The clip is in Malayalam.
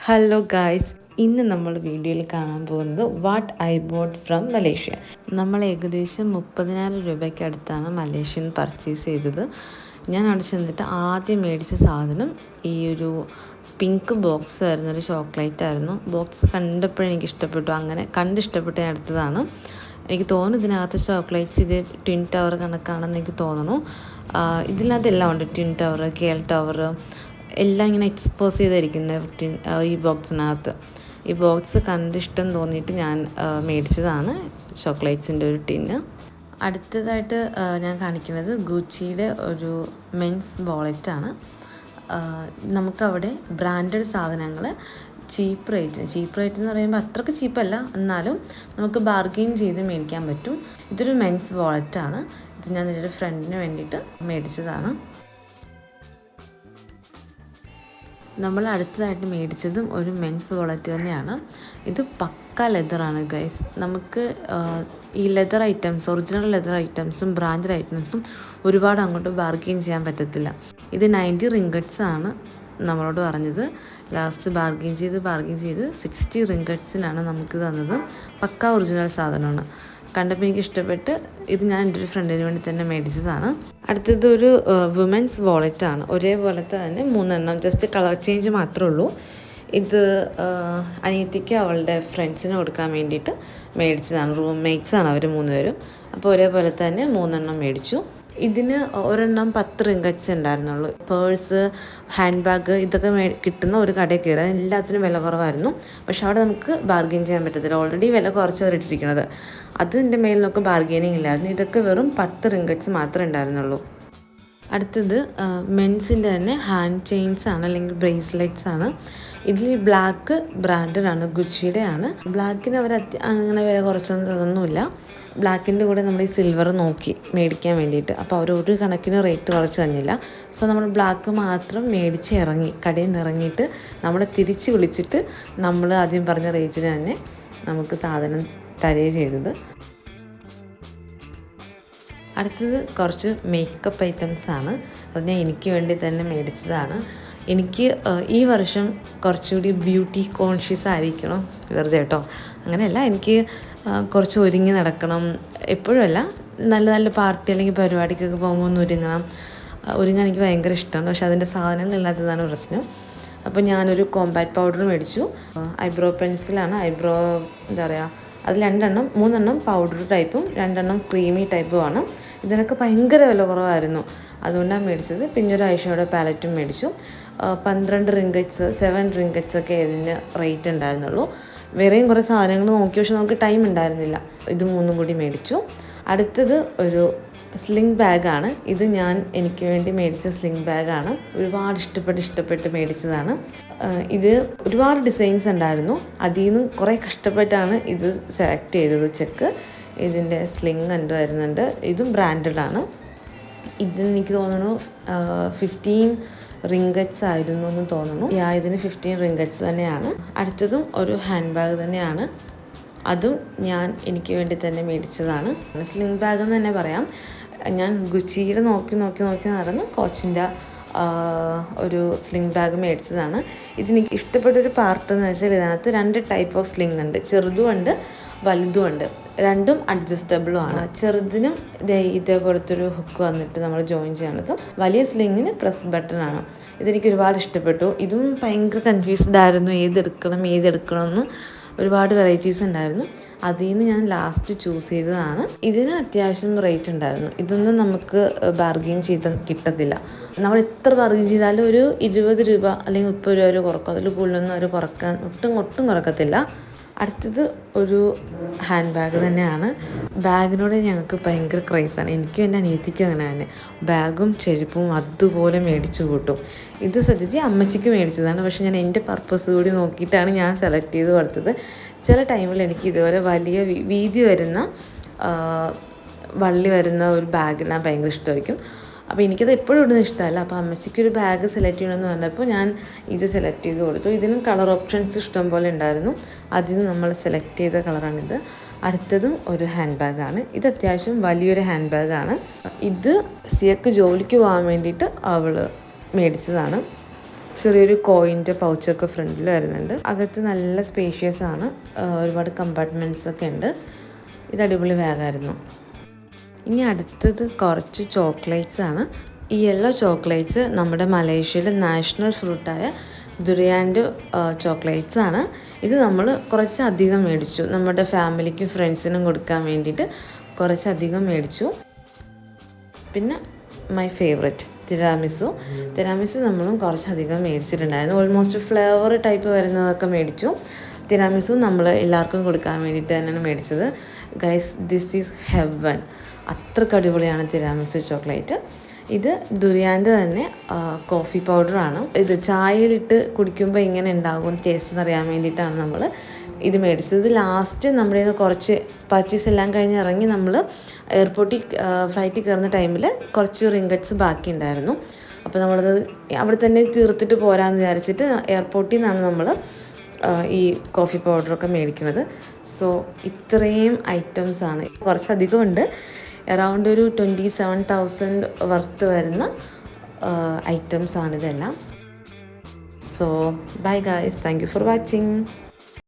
ഹലോ ഗായ്സ്, ഇന്ന് നമ്മൾ വീഡിയോയിൽ കാണാൻ പോകുന്നത് what I boat from Malaysia. നമ്മൾ ഏകദേശം 30,000 രൂപയ്ക്ക് അടുത്താണ് മലേഷ്യൻ പർച്ചേസ് ചെയ്തത്. ഞാൻ അവിടെ ചെന്നിട്ട് ആദ്യം മേടിച്ച സാധനം ഈ ഒരു പിങ്ക് ബോക്സ് ആയിരുന്നു, ഒരു ചോക്ലേറ്റ് ആയിരുന്നു. ബോക്സ് കണ്ടപ്പോഴേ എനിക്ക് ഇഷ്ടപ്പെട്ടു, അങ്ങനെ കണ്ടിഷ്ടപ്പെട്ട് ഞാൻ എടുത്തതാണ്. എനിക്ക് തോന്നുന്നു ഇതിനകത്ത് ചോക്ലേറ്റ്സ് ഇത് ട്വിൻ ടവർ കണക്കാണെന്ന് എനിക്ക് തോന്നുന്നു. ഇതിനകത്തെല്ലാം ഉണ്ട്, ട്വിൻ ടവർ, KL ടവർ എല്ലാം ഇങ്ങനെ എക്സ്പോസ് ചെയ്തിരിക്കുന്നത് ഈ ബോക്സിനകത്ത്. ഈ ബോക്സ് കണ്ടിഷ്ടം തോന്നിയിട്ട് ഞാൻ മേടിച്ചതാണ് ചോക്ലേറ്റ്സിൻ്റെ ഒരു ടിന്ന്. അടുത്തതായിട്ട് ഞാൻ കാണിക്കുന്നത് ഗുച്ചിയുടെ ഒരു മെൻസ് വാളറ്റാണ്. നമുക്കവിടെ ബ്രാൻഡഡ് സാധനങ്ങൾ ചീപ്പ് റേറ്റ് എന്ന് പറയുമ്പോൾ അത്രയ്ക്ക് ചീപ്പല്ല, എന്നാലും നമുക്ക് ബാർഗെയിൻ ചെയ്ത് മേടിക്കാൻ പറ്റും. ഇതൊരു മെൻസ് വാളറ്റാണ്. ഇത് ഞാൻ എൻ്റെ ഒരു ഫ്രണ്ടിന് വേണ്ടിയിട്ട് മേടിച്ചതാണ്. നമ്മൾ അടുത്തതായിട്ട് മേടിച്ചതും ഒരു മെൻസ് വാളറ്റ് തന്നെയാണ്. ഇത് പക്ക ലെതറാണ് ഗൈസ്. നമുക്ക് ഈ ലെതർ ഐറ്റംസ്, ഒറിജിനൽ ലെതർ ഐറ്റംസും ബ്രാൻഡഡ് ഐറ്റംസും ഒരുപാട് അങ്ങോട്ട് ബാർഗെയിൻ ചെയ്യാൻ പറ്റത്തില്ല. ഇത് 90 റിങ്കറ്റ്സ് ആണ് നമ്മളോട് പറഞ്ഞത്. ലാസ്റ്റ് ബാർഗെയിൻ ചെയ്ത് 60 റിങ്കറ്റ്സിനാണ് നമുക്ക് തന്നത്. പക്ക ഒറിജിനൽ സാധനമാണ്. കണ്ടപ്പോൾ എനിക്ക് ഇഷ്ടപ്പെട്ട് ഇത് ഞാൻ എൻ്റെ ഒരു ഫ്രണ്ടിന് വേണ്ടി തന്നെ മേടിച്ചതാണ്. അടുത്തത് ഒരു വുമൻസ് വാളറ്റാണ്. ഒരേപോലത്തെ തന്നെ 3 എണ്ണം, ജസ്റ്റ് കളർ ചേഞ്ച് മാത്രമേ ഉള്ളൂ. ഇത് അനിയത്തിക്ക് അവളുടെ ഫ്രണ്ട്സിന് കൊടുക്കാൻ വേണ്ടിയിട്ട് മേടിച്ചതാണ്. റൂംമേറ്റ്സ് ആണ് അവർ 3 പേരും. അപ്പോൾ ഒരേപോലെ തന്നെ 3 എണ്ണം മേടിച്ചു. ഇതിന് ഒരെണ്ണം 10 റിങ്കറ്റ്സ് ഉണ്ടായിരുന്നുള്ളൂ. പേഴ്സ്, ഹാൻഡ് ബാഗ് ഇതൊക്കെ കിട്ടുന്ന ഒരു കടയിൽ കയറി. എല്ലാത്തിനും വില കുറവായിരുന്നു. പക്ഷെ അവിടെ നമുക്ക് ബാർഗെയിൻ ചെയ്യാൻ പറ്റത്തില്ല. ഓൾറെഡി വില കുറച്ച് ഇട്ടിരിക്കുന്നത്, അതിൻ്റെ മേലിൽ നമുക്ക് ബാർഗെയിനിങ് ഇല്ലായിരുന്നു. ഇതൊക്കെ വെറും 10 റിങ്കറ്റ്സ് മാത്രമേ ഉണ്ടായിരുന്നുള്ളൂ. അടുത്തത് മെൻസിൻ്റെ തന്നെ ഹാൻഡ് ചെയിൻസ് ആണ്, അല്ലെങ്കിൽ ബ്രേസ്ലെറ്റ്സ് ആണ്. ഇതിൽ ബ്ലാക്ക് ബ്രാൻഡഡ് ആണ്, ഗുച്ചിയുടെ ആണ്. ബ്ലാക്കിന് അവർ അങ്ങനെ വില കുറച്ചൊന്നും തന്നില്ല. ബ്ലാക്കിൻ്റെ കൂടെ നമ്മൾ ഈ സിൽവർ നോക്കി മേടിക്കാൻ വേണ്ടിയിട്ട്, അപ്പോൾ അവർ ഒരു കണക്കിന് റേറ്റ് കുറച്ച് തന്നില്ല. സോ നമ്മൾ ബ്ലാക്ക് മാത്രം മേടിച്ച് ഇറങ്ങി, കടയിൽ നിന്ന് ഇറങ്ങിയിട്ട് നമ്മളെ തിരിച്ച് വിളിച്ചിട്ട് നമ്മൾ ആദ്യം പറഞ്ഞ റേറ്റിന് തന്നെ നമുക്ക് സാധനം തരുകയും ചെയ്തത്. അടുത്തത് കുറച്ച് മേക്കപ്പ് ഐറ്റംസ് ആണ്. അത് ഞാൻ എനിക്ക് വേണ്ടി തന്നെ മേടിച്ചതാണ്. എനിക്ക് ഈ വർഷം കുറച്ചുകൂടി ബ്യൂട്ടി കോൺഷ്യസ് ആയിരിക്കണം. വെറുതെ കേട്ടോ, അങ്ങനെയല്ല, എനിക്ക് കുറച്ച് ഒരുങ്ങി നടക്കണം. എപ്പോഴും അല്ല, നല്ല നല്ല പാർട്ടി അല്ലെങ്കിൽ പരിപാടിക്കൊക്കെ പോകുമ്പോൾ ഒന്ന് ഒരുങ്ങാൻ എനിക്ക് ഭയങ്കര ഇഷ്ടമാണ്. പക്ഷെ അതിൻ്റെ സാധനങ്ങളില്ലാത്തതാണ് പ്രശ്നം. അപ്പോൾ ഞാനൊരു കോമ്പാക്ട് പൗഡർ മേടിച്ചു. ഐബ്രോ പെൻസിലാണ്. ഐബ്രോ എന്താ പറയുക, അത് 3 എണ്ണം പൗഡർ ടൈപ്പും 2 എണ്ണം ക്രീമി ടൈപ്പുമാണ്. ഇതിനൊക്കെ ഭയങ്കര വില കുറവായിരുന്നു, അതുകൊണ്ടാണ് മേടിച്ചത്. പിന്നെ ഒരു ഐഷാഡോ പാലറ്റും മേടിച്ചു. 12 റിങ്കറ്റ്സ്, 7 റിങ്കറ്റ്സ് ഒക്കെ ഇതിന് റേറ്റ് ഉണ്ടായിരുന്നുള്ളൂ. വേറെയും കുറേ സാധനങ്ങൾ നോക്കി, പക്ഷെ നമുക്ക് ടൈം ഉണ്ടായിരുന്നില്ല. ഇത് 3 കൂടി മേടിച്ചു. അടുത്തത് ഒരു സ്ലിംഗ് ബാഗാണ്. ഇത് ഞാൻ എനിക്ക് വേണ്ടി മേടിച്ച സ്ലിംഗ് ബാഗാണ്. ഒരുപാട് ഇഷ്ടപ്പെട്ട് മേടിച്ചതാണ്. ഇത് ഒരുപാട് ഡിസൈൻസ് ഉണ്ടായിരുന്നു. അതിൽ നിന്നും കുറേ കഷ്ടപ്പെട്ടാണ് ഇത് സെലക്ട് ചെയ്തത്. ചെക്ക് ഇതിൻ്റെ സ്ലിംഗ് വരുന്നുണ്ട്. ഇതും ബ്രാൻഡഡ് ആണ്. ഇതിന് എനിക്ക് തോന്നുന്നു 15 റിങ്കറ്റ്സ് ആയിരുന്നു എന്ന് തോന്നുന്നു. ഇതിന് 15 റിങ്കറ്റ്സ് തന്നെയാണ്. അടുത്തതും ഒരു ഹാൻഡ് ബാഗ് തന്നെയാണ്. അതും ഞാൻ എനിക്ക് വേണ്ടി തന്നെ മേടിച്ചതാണ്. സ്ലിംഗ് ബാഗ് എന്ന് തന്നെ പറയാം. ഞാൻ ഗുച്ചിയുടെ നോക്കി നടന്ന് കോച്ചിൻ്റെ ഒരു സ്ലിംഗ് ബാഗ് മേടിച്ചതാണ്. ഇതെനിക്ക് ഇഷ്ടപ്പെട്ടൊരു പാർട്ട് എന്ന് വെച്ചാൽ ഇതിനകത്ത് 2 ടൈപ്പ് ഓഫ് സ്ലിംഗ് ഉണ്ട്. ചെറുതും ഉണ്ട്, വലുതും ഉണ്ട്. രണ്ടും അഡ്ജസ്റ്റബിളും ആണ്. ചെറുതിനും ഇതേപോലത്തെ ഒരു ഹുക്ക് വന്നിട്ട് നമ്മൾ ജോയിൻ ചെയ്യണതും, വലിയ സ്ലിങ്ങിന് പ്രസ് ബട്ടൺ ആണ്. ഇതെനിക്ക് ഒരുപാട് ഇഷ്ടപ്പെട്ടു. ഇതും ഭയങ്കര കൺഫ്യൂസ്ഡ് ആയിരുന്നു, ഏതെടുക്കണമെന്ന്. ഒരുപാട് വെറൈറ്റീസ് ഉണ്ടായിരുന്നു. അതിൽ നിന്ന് ഞാൻ ലാസ്റ്റ് ചൂസ് ചെയ്തതാണ്. ഇതിന് അത്യാവശ്യം റേറ്റ് ഉണ്ടായിരുന്നു. ഇതൊന്നും നമുക്ക് ബാർഗെയിൻ ചെയ്ത് കിട്ടത്തില്ല. നമ്മൾ എത്ര ബാർഗെയിൻ ചെയ്താലും ഒരു 20 രൂപ അല്ലെങ്കിൽ 30 രൂപ ഒരു കുറക്കും. അതിൽ കൂടുതലൊന്നും അവർ ഒട്ടും കുറക്കത്തില്ല. അടുത്തത് ഒരു ഹാൻഡ് ബാഗ് തന്നെയാണ്. ബാഗിനോട് ഞങ്ങൾക്ക് ഭയങ്കര ക്രൈസാണ്. എനിക്കും എൻ്റെ അനിയത്തിക്കും അങ്ങനെ തന്നെ. ബാഗും ചെരുപ്പും അതുപോലെ മേടിച്ചു കൂട്ടും. ഇത് സത്യത്തിൽ അമ്മച്ചിക്ക് മേടിച്ചതാണ്. പക്ഷേ ഞാൻ എൻ്റെ പർപ്പസ് കൂടി നോക്കിയിട്ടാണ് ഞാൻ സെലക്ട് ചെയ്ത് കൊടുത്തത്. ചില ടൈമിൽ എനിക്ക് ഇതുപോലെ വലിയ വീതി വരുന്ന വള്ളി വരുന്ന ഒരു ബാഗിടാൻ ഭയങ്കര ഇഷ്ടമായിരിക്കും. അപ്പോൾ എനിക്കത് എപ്പോഴും ഇടുന്നത് ഇഷ്ടമല്ല. അപ്പോൾ അമ്മച്ചിക്കൊരു ബാഗ് സെലക്ട് ചെയ്യണമെന്ന് പറഞ്ഞപ്പോൾ ഞാൻ ഇത് സെലക്ട് ചെയ്ത് കൊടുത്തു. ഇതിനും കളർ ഓപ്ഷൻസ് ഇഷ്ടം പോലെ ഉണ്ടായിരുന്നു. അതിൽ നിന്ന് നമ്മൾ സെലക്ട് ചെയ്ത കളറാണിത്. അടുത്തതും ഒരു ഹാൻഡ് ബാഗാണ്. ഇത് അത്യാവശ്യം വലിയൊരു ഹാൻഡ് ബാഗാണ്. ഇത് സിയക്ക് ജോലിക്ക് പോകാൻ വേണ്ടിയിട്ട് അവൾ മേടിച്ചതാണ്. ചെറിയൊരു കോയിൻ്റെ പൗച്ചൊക്കെ ഫ്രണ്ടിൽ വരുന്നുണ്ട്. അകത്ത് നല്ല സ്പേഷ്യസ് ആണ്, ഒരുപാട് കമ്പാർട്ട്മെൻറ്റ്സ് ഒക്കെ ഉണ്ട്. ഇത് അടിപൊളി ബാഗായിരുന്നു. ഇനി അടുത്തത് കുറച്ച് ചോക്ലേറ്റ്സ് ആണ്. ഈ യെല്ലോ ചോക്ലേറ്റ്സ് നമ്മുടെ മലേഷ്യയുടെ നാഷണൽ ഫ്രൂട്ടായ ദുരിയാൻ്റെ ചോക്ലേറ്റ്സ് ആണ്. ഇത് നമ്മൾ കുറച്ചധികം മേടിച്ചു, നമ്മുടെ ഫാമിലിക്കും ഫ്രണ്ട്സിനും കൊടുക്കാൻ വേണ്ടിയിട്ട് കുറച്ചധികം മേടിച്ചു. പിന്നെ മൈ ഫേവററ്റ് തിരാമിസു നമ്മളും കുറച്ചധികം മേടിച്ചിട്ടുണ്ടായിരുന്നു. ഓൾമോസ്റ്റ് ഫ്ലേവർ ടൈപ്പ് വരുന്നതൊക്കെ മേടിച്ചു. തിരാമിസു നമ്മൾ എല്ലാവർക്കും കൊടുക്കാൻ വേണ്ടിയിട്ട് തന്നെയാണ് മേടിച്ചത്. Guys, this is heaven. അത്രയ്ക്ക് അടിപൊളിയാണ് തിരാമിസു ചോക്ലേറ്റ്. ഇത് ദുരിയാൻ്റെ തന്നെ കോഫി പൗഡറാണ്. ഇത് ചായയിലിട്ട് കുടിക്കുമ്പോൾ ഇങ്ങനെ ഉണ്ടാകും ടേസ്റ്റ് എന്നറിയാൻ വേണ്ടിയിട്ടാണ് നമ്മൾ ഇത് മേടിച്ചത്. ഇത് ലാസ്റ്റ് നമ്മുടെ കയ്യിൽ നിന്ന് കുറച്ച് പർച്ചേസ് എല്ലാം കഴിഞ്ഞ് ഇറങ്ങി നമ്മൾ എയർപോർട്ടിൽ ഫ്ലൈറ്റിൽ കയറുന്ന ടൈമിൽ കുറച്ച് റിങ്കറ്റ്സ് ബാക്കി ഉണ്ടായിരുന്നു. അപ്പോൾ നമ്മളത് അവിടെ തന്നെ തീർത്തിട്ട് പോരാമെന്ന് വിചാരിച്ചിട്ട് എയർപോർട്ടിൽ നിന്നാണ് നമ്മൾ ഈ കോഫി പൗഡറൊക്കെ മേടിക്കുന്നത്. സോ ഇത്രയും ഐറ്റംസാണ്, കുറച്ചധികം ഉണ്ട്. അറൗണ്ട് ഒരു 27,000 വർത്ത് വരുന്ന ഐറ്റംസാണിതെല്ലാം. So bye guys, thank you for watching.